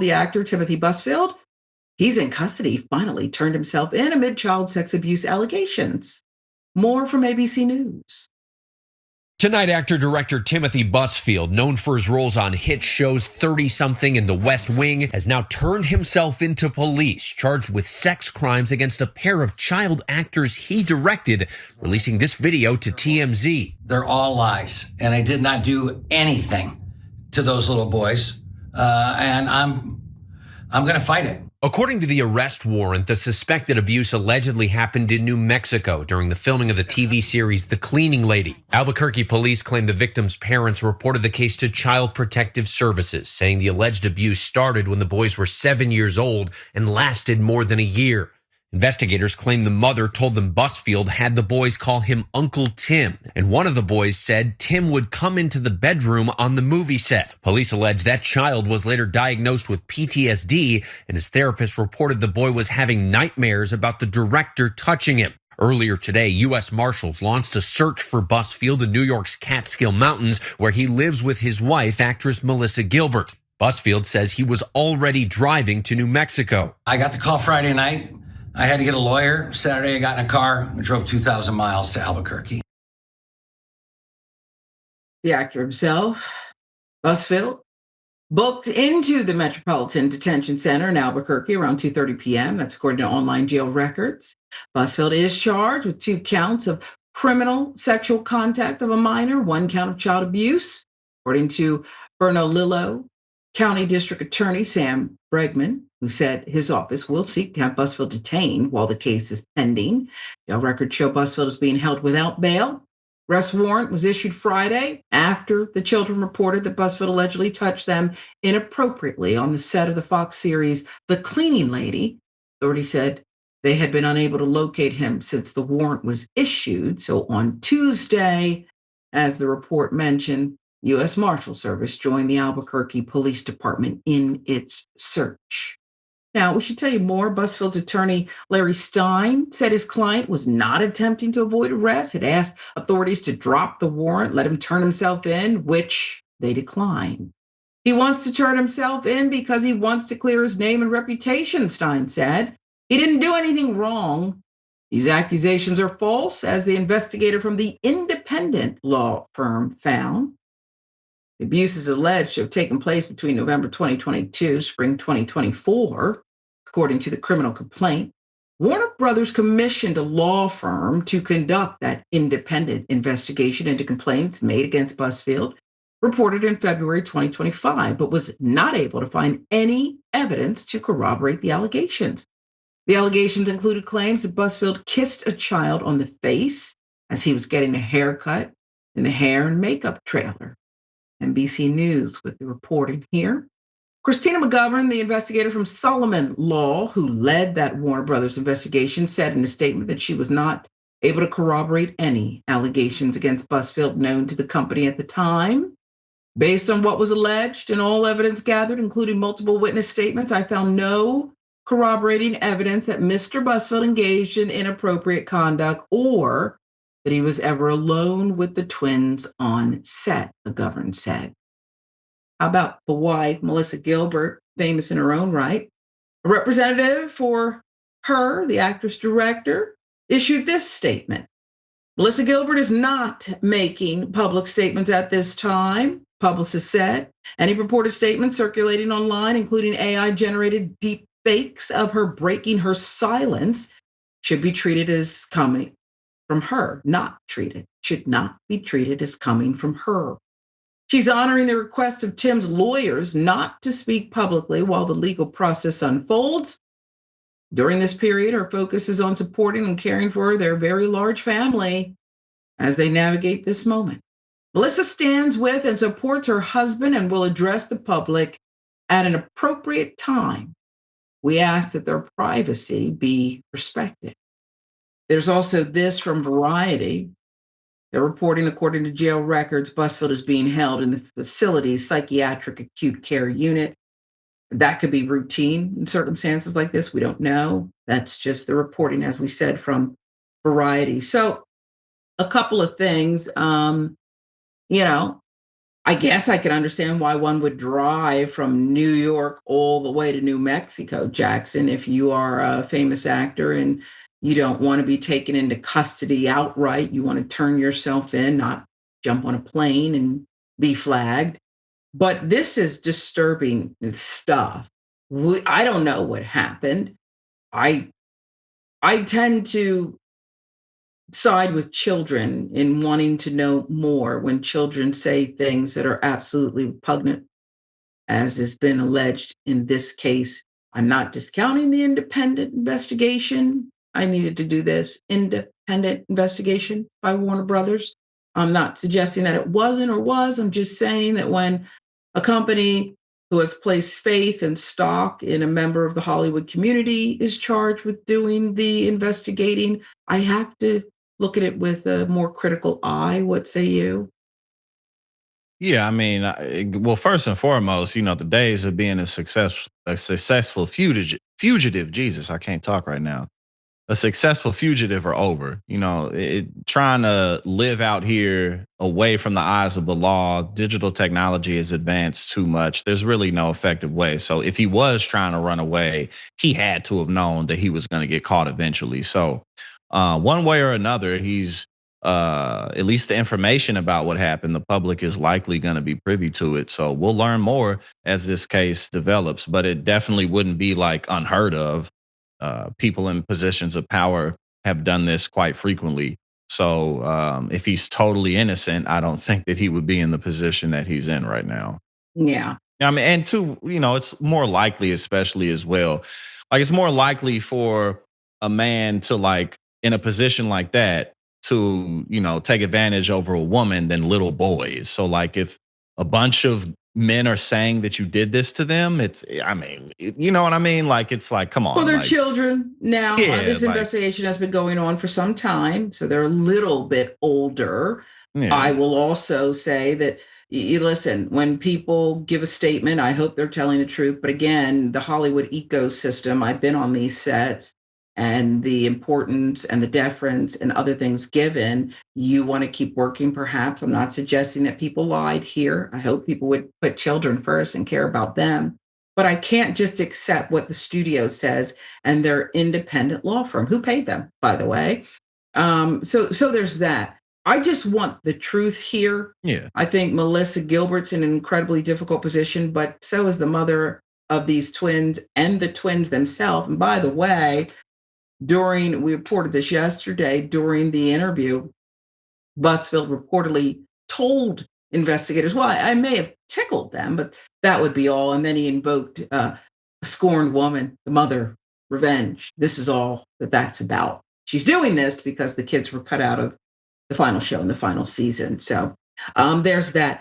The actor Timothy Busfield, he's in custody, finally turned himself in amid child sex abuse allegations. More from ABC News. Tonight, actor-director Timothy Busfield, known for his roles on hit shows 30-something and The West Wing, has now turned himself into police, charged with sex crimes against a pair of child actors he directed, releasing this video to TMZ. They're all lies, and I did not do anything to those little boys, and I'm going to fight it. According to the arrest warrant, the suspected abuse allegedly happened in New Mexico during the filming of the TV series The Cleaning Lady. Albuquerque police claim the victim's parents reported the case to Child Protective Services, saying the alleged abuse started when the boys were 7 years old and lasted more than a year. Investigators claim the mother told them Busfield had the boys call him Uncle Tim, and one of the boys said Tim would come into the bedroom on the movie set. Police allege that child was later diagnosed with PTSD, and his therapist reported the boy was having nightmares about the director touching him. Earlier today, U.S. Marshals launched a search for Busfield in New York's Catskill Mountains, where he lives with his wife, actress Melissa Gilbert. Busfield says he was already driving to New Mexico. I got the call Friday night. I had to get a lawyer. Saturday, I got in a car and drove 2,000 miles to Albuquerque. The actor himself, Busfield, booked into the Metropolitan Detention Center in Albuquerque around 2:30 p.m. That's according to online jail records. Busfield is charged with 2 counts of criminal sexual contact of a minor, 1 count of child abuse. According to Bernalillo County District Attorney Sam Bregman, who said his office will seek to have Busfield detained while the case is pending. Jail records show Busfield is being held without bail. Arrest warrant was issued Friday after the children reported that Busfield allegedly touched them inappropriately on the set of the Fox series The Cleaning Lady. Authorities said they had been unable to locate him since the warrant was issued. So on Tuesday, as the report mentioned, U.S. Marshal Service joined the Albuquerque Police Department in its search. Now, we should tell you more. Busfield's attorney, Larry Stein, said his client was not attempting to avoid arrest, had asked authorities to drop the warrant, let him turn himself in, which they declined. He wants to turn himself in because he wants to clear his name and reputation, Stein said. He didn't do anything wrong. These accusations are false, as the investigator from the independent law firm found. The abuses alleged to have taken place between November 2022, spring 2024, according to the criminal complaint. Warner Brothers commissioned a law firm to conduct that independent investigation into complaints made against Busfield, reported in February 2025, but was not able to find any evidence to corroborate the allegations. The allegations included claims that Busfield kissed a child on the face as he was getting a haircut in the hair and makeup trailer. NBC News with the reporting here. Christina McGovern, the investigator from Solomon Law, who led that Warner Brothers investigation, said in a statement that she was not able to corroborate any allegations against Busfield known to the company at the time. Based on what was alleged and all evidence gathered, including multiple witness statements, I found no corroborating evidence that Mr. Busfield engaged in inappropriate conduct or that he was ever alone with the twins on set, McGovern said. How about the wife, Melissa Gilbert, famous in her own right? A representative for her, the actress director, issued this statement. Melissa Gilbert is not making public statements at this time, publicist said. Any purported statements circulating online, including AI-generated deep fakes of her breaking her silence, should be treated as coming from her, should not be treated as coming from her. She's honoring the request of Tim's lawyers not to speak publicly while the legal process unfolds. During this period, her focus is on supporting and caring for their very large family as they navigate this moment. Melissa stands with and supports her husband and will address the public at an appropriate time. We ask that their privacy be respected. There's also this from Variety. They're reporting, according to jail records, Busfield is being held in the facility's psychiatric acute care unit. That could be routine in circumstances like this. We don't know. That's just the reporting, as we said, from Variety. So a couple of things, I guess I can understand why one would drive from New York all the way to New Mexico, Jackson, if you are a famous actor and you don't want to be taken into custody outright. You want to turn yourself in, not jump on a plane and be flagged. But this is disturbing stuff. I don't know what happened. I I tend to side with children in wanting to know more when children say things that are absolutely repugnant, as has been alleged in this case. I'm not discounting the independent investigation. I needed to do this independent investigation by Warner Brothers. I'm not suggesting that it wasn't or was. I'm just saying that when a company who has placed faith and stock in a member of the Hollywood community is charged with doing the investigating, I have to look at it with a more critical eye. What say you? Yeah, I mean, well, first and foremost, the days of being a successful fugitive. Jesus, I can't talk right now. A successful fugitive are over. Trying to live out here away from the eyes of the law. Digital technology has advanced too much. There's really no effective way. So if he was trying to run away, he had to have known that he was going to get caught eventually. So one way or another, he's at least the information about what happened, the public is likely going to be privy to it. So we'll learn more as this case develops, but it definitely wouldn't be like unheard of. People in positions of power have done this quite frequently. So if he's totally innocent, I don't think that he would be in the position that he's in right now. Yeah. I mean, and two, it's more likely, especially as well. Like it's more likely for a man to like in a position like that to, take advantage over a woman than little boys. So like if a bunch of men are saying that you did this to them, I mean, you know what I mean? Like it's like, come Well, on, they're like, children now. yeah, This like, investigation has been going on for some time, so they're a little bit older. I yeah, will also say that you listen, when people give a statement, I hope they're telling the truth. But again, the Hollywood ecosystem, I've been on these sets and the importance and the deference and other things given, you want to keep working, perhaps. I'm not suggesting that people lied here. I hope people would put children first and care about them. But I can't just accept what the studio says and their independent law firm, who paid them, by the way. So there's that. I just want the truth here. yeah. I think Melissa Gilbert's in an incredibly difficult position, but so is the mother of these twins and the twins themselves. And by the way, we reported this yesterday during the interview, Busfield reportedly told investigators, well, I may have tickled them, but that would be all. And then he invoked a scorned woman, the mother, revenge. This is all that's about. She's doing this because the kids were cut out of the final show in the final season. So there's that.